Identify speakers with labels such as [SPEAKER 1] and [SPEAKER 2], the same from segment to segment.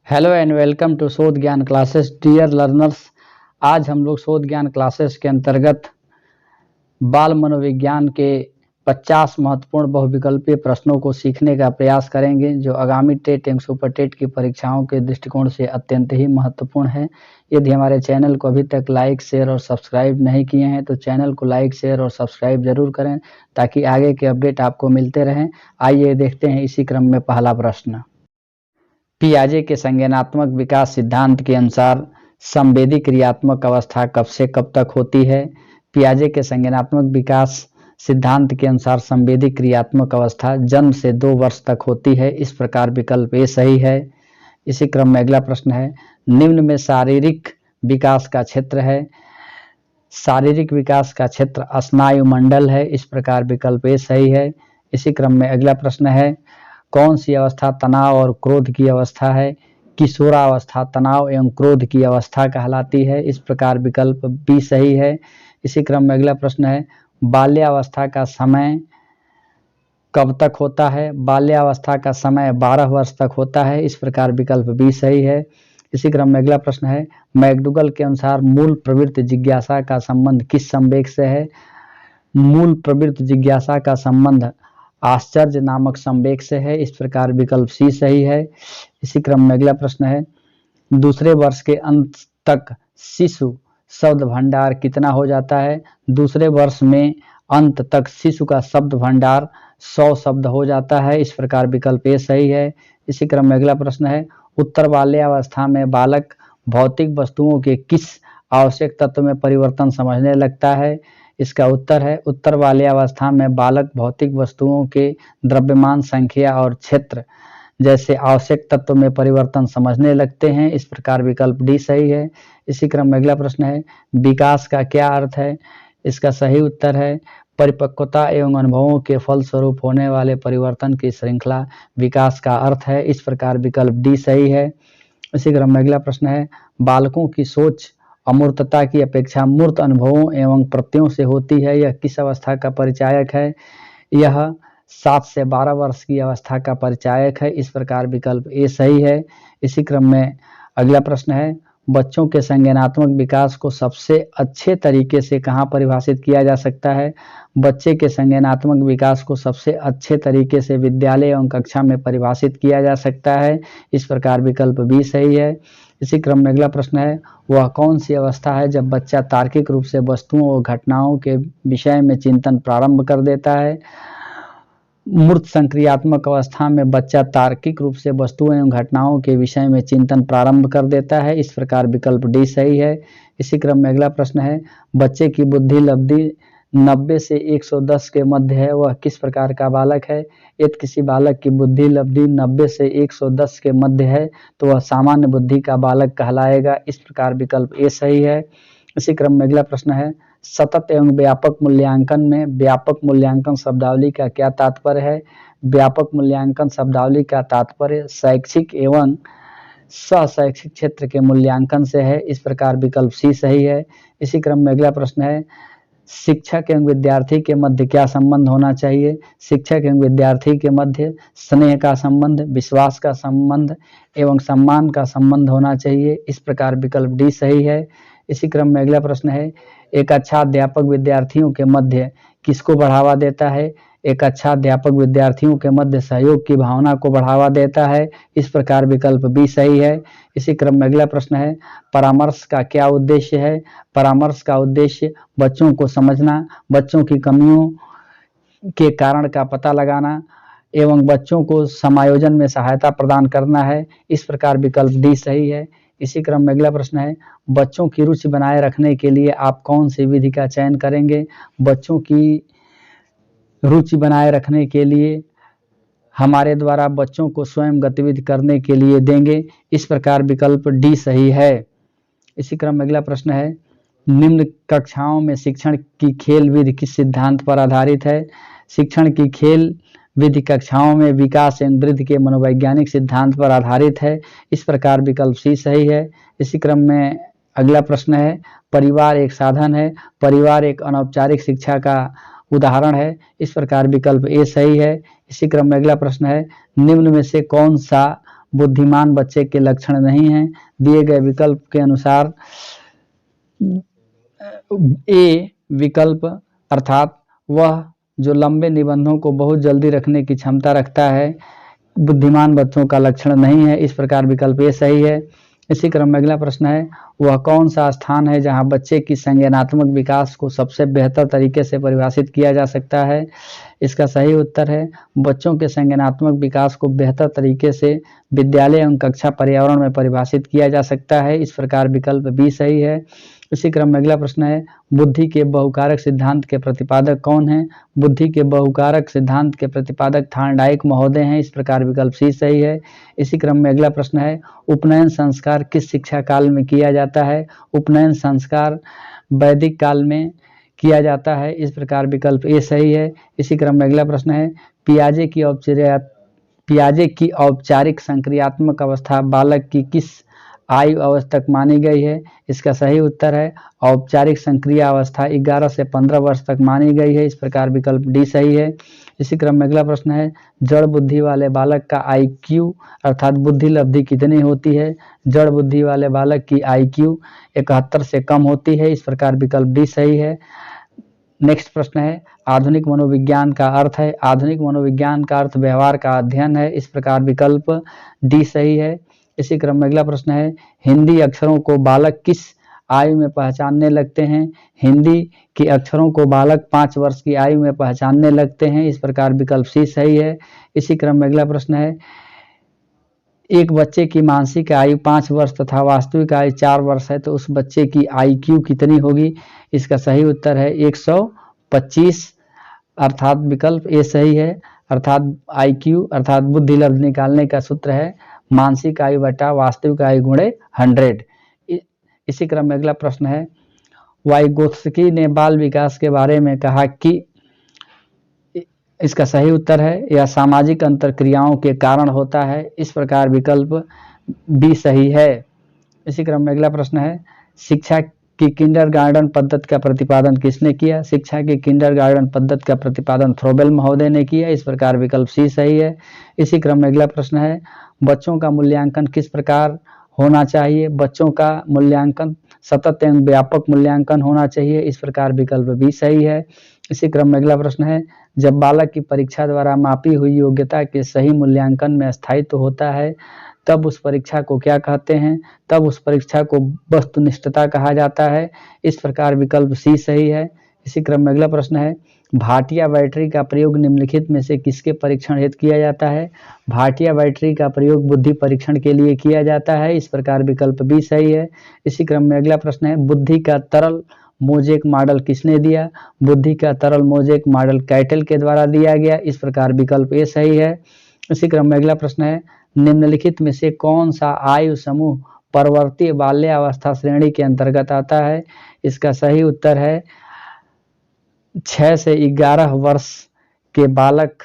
[SPEAKER 1] Hello and welcome to शोध ज्ञान classes dear learners. आज हम लोग शोध ज्ञान क्लासेस के अंतर्गत बाल मनोविज्ञान के 50 महत्वपूर्ण बहुविकल्पीय प्रश्नों को सीखने का प्रयास करेंगे, जो आगामी टेट एवं सुपर टेट की परीक्षाओं के दृष्टिकोण से अत्यंत ही महत्वपूर्ण है। यदि हमारे चैनल को अभी तक लाइक, शेयर और सब्सक्राइब नहीं किए हैं तो चैनल को लाइक, शेयर और सब्सक्राइब जरूर करें ताकि आगे के अपडेट आपको मिलते रहें। आइए देखते हैं इसी क्रम में पहला प्रश्न। पियाजे के संज्ञानात्मक विकास सिद्धांत के अनुसार संवेदी क्रियात्मक अवस्था कब से कब तक होती है? पियाजे के संज्ञानात्मक विकास सिद्धांत के अनुसार संवेदी क्रियात्मक अवस्था जन्म से 2 वर्ष तक होती है। इस प्रकार विकल्प ए सही है। इसी क्रम में अगला प्रश्न है, निम्न में शारीरिक विकास का क्षेत्र है। शारीरिक विकास का क्षेत्र स्नायु मंडल है। इस प्रकार विकल्प ए सही है। इसी क्रम में अगला प्रश्न है, कौन सी अवस्था तनाव और क्रोध की अवस्था है? किशोरावस्था तनाव एवं क्रोध की अवस्था कहलाती है। इस प्रकार विकल्प बी सही है। इसी क्रम में अगला प्रश्न है, बाल्यावस्था का समय कब तक होता है? बाल्यावस्था का समय 12 वर्ष तक होता है। इस प्रकार विकल्प बी सही है। इसी क्रम में अगला प्रश्न है, मैकडूगल के अनुसार मूल प्रवृत्ति जिज्ञासा का संबंध किस संवेग से है? मूल प्रवृत्ति जिज्ञासा का संबंध आश्चर्य नामक संवेग से है। इस प्रकार विकल्प सी सही है। इसी क्रम में अगला प्रश्न है, दूसरे वर्ष के अंत तक शिशु शब्द भंडार कितना हो जाता है? दूसरे वर्ष में अंत तक शिशु का शब्द भंडार 100 शब्द हो जाता है। इस प्रकार विकल्प ए सही है। इसी क्रम में अगला प्रश्न है, उत्तर बाल्यावस्था में बालक भौतिक वस्तुओं के किस आवश्यक तत्व में परिवर्तन समझने लगता है? इसका उत्तर है, उत्तर बाल्यावस्था में बालक भौतिक वस्तुओं के द्रव्यमान, संख्या और क्षेत्र जैसे आवश्यक तत्व में परिवर्तन समझने लगते हैं। इस प्रकार विकल्प डी सही है। इसी क्रम में अगला प्रश्न है, विकास का क्या अर्थ है? इसका सही उत्तर है, परिपक्वता एवं अनुभवों के फलस्वरूप होने वाले परिवर्तन की श्रृंखला विकास का अर्थ है। इस प्रकार विकल्प डी सही है। इसी क्रम में अगला प्रश्न है, बालकों की सोच अमूर्तता की अपेक्षा मूर्त अनुभवों एवं प्रत्ययों से होती है। यह किस अवस्था का परिचायक है? यह 7 से 12 वर्ष की अवस्था का परिचायक है। इस प्रकार विकल्प ए सही है। इसी क्रम में अगला प्रश्न है, बच्चों के संज्ञानात्मक विकास को सबसे अच्छे तरीके से कहाँ परिभाषित किया जा सकता है? बच्चे के संज्ञानात्मक विकास को सबसे अच्छे तरीके से विद्यालय एवं कक्षा में परिभाषित किया जा सकता है। इस प्रकार विकल्प बी सही है। इसी क्रम में अगला प्रश्न है, वह कौन सी अवस्था है जब बच्चा तार्किक रूप से वस्तुओं और घटनाओं के विषय में चिंतन प्रारंभ कर देता है? मूर्त संक्रियात्मक अवस्था में बच्चा तार्किक रूप से वस्तुओं एवं घटनाओं के विषय में चिंतन प्रारंभ कर देता है। इस प्रकार विकल्प डी सही है। इसी क्रम में अगला प्रश्न है, बच्चे की बुद्धि लब्धि 90 से 110 के मध्य है, वह किस प्रकार का बालक है? यदि किसी बालक की बुद्धि लब्धि 90 से 110 के मध्य है तो वह सामान्य बुद्धि का बालक कहलाएगा। इस प्रकार विकल्प ए सही है। इसी क्रम में अगला प्रश्न है, सतत एवं व्यापक मूल्यांकन में व्यापक मूल्यांकन शब्दावली का क्या तात्पर्य है? व्यापक मूल्यांकन शब्दावली का तात्पर्य शैक्षिक एवं सह शैक्षिक क्षेत्र के मूल्यांकन से है। इस प्रकार विकल्प सी सही है। इसी क्रम में अगला प्रश्न है, शिक्षक एवं विद्यार्थी के मध्य क्या संबंध होना चाहिए? शिक्षक एवं विद्यार्थी के मध्य स्नेह का संबंध, विश्वास का संबंध एवं सम्मान का संबंध होना चाहिए। इस प्रकार विकल्प डी सही है। इसी क्रम में अगला प्रश्न है, एक अच्छा अध्यापक विद्यार्थियों के मध्य किसको बढ़ावा देता है? एक अच्छा अध्यापक विद्यार्थियों के मध्य सहयोग की भावना को बढ़ावा देता है। इस प्रकार विकल्प बी सही है। इसी क्रम में अगला प्रश्न है, परामर्श का क्या उद्देश्य है? परामर्श का उद्देश्य बच्चों को समझना, बच्चों की कमियों के कारण का पता लगाना एवं बच्चों को समायोजन में सहायता प्रदान करना है। इस प्रकार विकल्प डी सही है। इसी क्रम में अगला प्रश्न है, बच्चों की रुचि बनाए रखने के लिए आप कौन सी विधि का चयन करेंगे? बच्चों की रुचि बनाए रखने के लिए हमारे द्वारा बच्चों को स्वयं गतिविधि करने के लिए देंगे। इस प्रकार विकल्प डी सही है। इसी क्रम में अगला प्रश्न है, निम्न कक्षाओं में शिक्षण की खेल विधि किस सिद्धांत पर आधारित है? शिक्षण की खेल विधि कक्षाओं में विकास एवं वृद्धि के मनोवैज्ञानिक सिद्धांत पर आधारित है। इस प्रकार विकल्प सी सही है। इसी क्रम में अगला प्रश्न है, परिवार एक साधन है, परिवार एक अनौपचारिक शिक्षा का उदाहरण है। इस प्रकार विकल्प ए सही है। इसी क्रम में अगला प्रश्न है, निम्न में से कौन सा बुद्धिमान बच्चे के लक्षण नहीं हैं। दिए गए विकल्प के अनुसार ए विकल्प अर्थात वह जो लंबे निबंधों को बहुत जल्दी रखने की क्षमता रखता है, बुद्धिमान बच्चों का लक्षण नहीं है। इस प्रकार विकल्प ए सही है। इसी क्रम में अगला प्रश्न है, वह कौन सा स्थान है जहां बच्चे की संज्ञानात्मक विकास को सबसे बेहतर तरीके से परिभाषित किया जा सकता है? इसका सही उत्तर है बच्चों के संज्ञानात्मक विकास को बेहतर तरीके से विद्यालय एवं कक्षा पर्यावरण में परिभाषित किया जा सकता है। इस प्रकार विकल्प बी सही है। इसी क्रम में अगला प्रश्न है, बुद्धि के बहुकारक सिद्धांत के प्रतिपादक कौन हैं? बुद्धि के बहुकारक सिद्धांत के प्रतिपादक थॉर्नडाइक महोदय हैं। इस प्रकार विकल्प सी सही है। इसी क्रम में अगला प्रश्न है, उपनयन संस्कार किस शिक्षा काल में किया जाता है? उपनयन संस्कार वैदिक काल में किया जाता है। इस प्रकार विकल्प ए सही है। इसी क्रम में अगला प्रश्न है, पियाजे की औपचारिक संक्रियात्मक अवस्था बालक की किस आयु अवस्था तक मानी गई है? इसका सही उत्तर है औपचारिक संक्रिया अवस्था 11 से 15 वर्ष तक मानी गई है। इस प्रकार विकल्प डी सही है। इसी क्रम में अगला प्रश्न है, जड़ बुद्धि वाले बालक का IQ अर्थात बुद्धि लब्धि कितनी होती है? जड़ बुद्धि वाले बालक की IQ 71 से कम होती है। इस प्रकार विकल्प डी सही है। नेक्स्ट प्रश्न है, आधुनिक मनोविज्ञान का अर्थ है। आधुनिक मनोविज्ञान का अर्थ व्यवहार का अध्ययन है। इस प्रकार विकल्प डी सही है। इसी क्रम में अगला प्रश्न है, हिंदी अक्षरों को बालक किस आयु में पहचानने लगते हैं? हिंदी के अक्षरों को बालक 5 वर्ष की आयु में पहचानने लगते हैं। इस प्रकार विकल्प सी सही है। इसी क्रम में अगला प्रश्न है, एक बच्चे की मानसिक आयु 5 वर्ष तथा वास्तविक आयु 4 वर्ष है, तो उस बच्चे की IQ कितनी होगी? इसका सही उत्तर है 125 अर्थात विकल्प ए सही है। अर्थात IQ अर्थात बुद्धि लब्धि निकालने का सूत्र है मानसिक आयु बटा वास्तविक आयु गुणे 100। इसी क्रम में अगला प्रश्न है, वाइगोत्स्की ने बाल विकास के बारे में कहा कि इसका सही उत्तर है यह सामाजिक अंतरक्रियाओं के कारण होता है। इस प्रकार विकल्प बी सही है। इसी क्रम में अगला प्रश्न है, शिक्षा की किंडरगार्टन पद्धति का प्रतिपादन किसने किया? शिक्षा की किंडरगार्टन पद्धति का प्रतिपादन थ्रोबेल महोदय ने किया। इस प्रकार विकल्प सी सही है। इसी क्रम में अगला प्रश्न है, बच्चों का मूल्यांकन किस प्रकार होना चाहिए? बच्चों का मूल्यांकन सतत एवं व्यापक मूल्यांकन होना चाहिए। इस प्रकार विकल्प बी सही है। इसी क्रम में अगला प्रश्न है, जब बालक की परीक्षा द्वारा मापी हुई योग्यता के सही मूल्यांकन में स्थायित्व होता है तब उस परीक्षा को क्या कहते हैं? तब उस परीक्षा को वस्तुनिष्ठता कहा जाता है। इस प्रकार विकल्प सी सही है। इसी क्रम में अगला प्रश्न है, भाटिया बैटरी का प्रयोग निम्नलिखित में से किसके परीक्षण हेतु किया जाता है? भाटिया बैटरी का प्रयोग बुद्धि परीक्षण के लिए किया जाता है। इस प्रकार विकल्प बी सही है। इसी क्रम में अगला प्रश्न है, बुद्धि का तरल मोजेक मॉडल किसने दिया? बुद्धि का तरल मोजेक मॉडल कैटल के द्वारा दिया गया। इस प्रकार विकल्प ए सही है। इसी क्रम में अगला प्रश्न है, निम्नलिखित में से कौन सा आयु समूह परवर्ती बाल्यावस्था श्रेणी के अंतर्गत आता है? इसका सही उत्तर है 6 से 11 वर्ष के बालक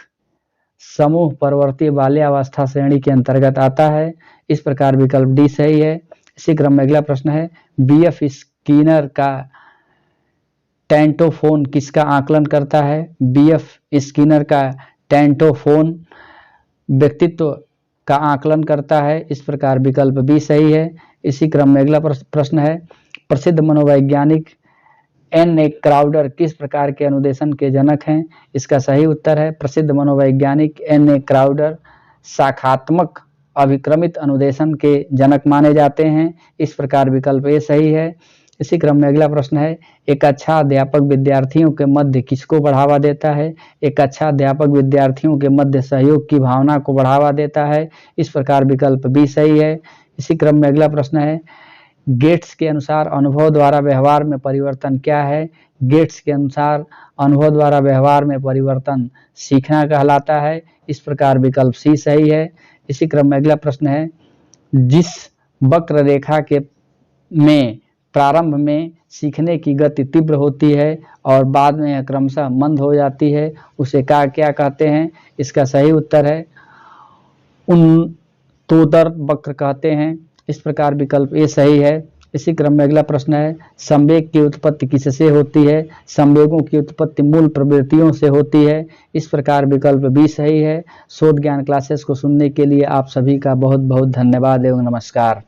[SPEAKER 1] समूह परवर्ती बाल्यावस्था श्रेणी के अंतर्गत आता है। इस प्रकार विकल्प डी सही है। इसी क्रम में अगला प्रश्न है, BF स्किनर का टेंटोफोन किसका आकलन करता है? BF स्किनर का टेंटोफोन व्यक्तित्व का आकलन करता है। इस प्रकार विकल्प बी सही है। इसी क्रम में अगला प्रश्न है, प्रसिद्ध मनोवैज्ञानिक N.A. क्राउडर किस प्रकार के अनुदेशन के जनक हैं? इसका सही उत्तर है प्रसिद्ध मनोवैज्ञानिक N.A. क्राउडर शाखात्मक अभिक्रमित अनुदेशन के जनक माने जाते हैं। इस प्रकार विकल्प ए सही है। इसी क्रम में अगला प्रश्न है, एक अच्छा अध्यापक विद्यार्थियों के मध्य किसको बढ़ावा देता है? एक अच्छा अध्यापक विद्यार्थियों के मध्य सहयोग की भावना को बढ़ावा देता है। इस प्रकार विकल्प बी सही है। इसी क्रम में अगला प्रश्न है, गेट्स के अनुसार अनुभव द्वारा व्यवहार में परिवर्तन क्या है? गेट्स के अनुसार अनुभव द्वारा व्यवहार में परिवर्तन सीखना कहलाता है। इस प्रकार विकल्प सी सही है। इसी क्रम में अगला प्रश्न है, जिस वक्र रेखा के में प्रारंभ में सीखने की गति तीव्र होती है और बाद में क्रमशः मंद हो जाती है उसे क्या कहते हैं? इसका सही उत्तर है उन्नतोत्तर वक्र कहते हैं। इस प्रकार विकल्प ए सही है। इसी क्रम में अगला प्रश्न है, संवेग की उत्पत्ति किससे होती है? संवेगों की उत्पत्ति मूल प्रवृत्तियों से होती है। इस प्रकार विकल्प बी सही है। शोध ज्ञान क्लासेस को सुनने के लिए आप सभी का बहुत बहुत धन्यवाद एवं नमस्कार।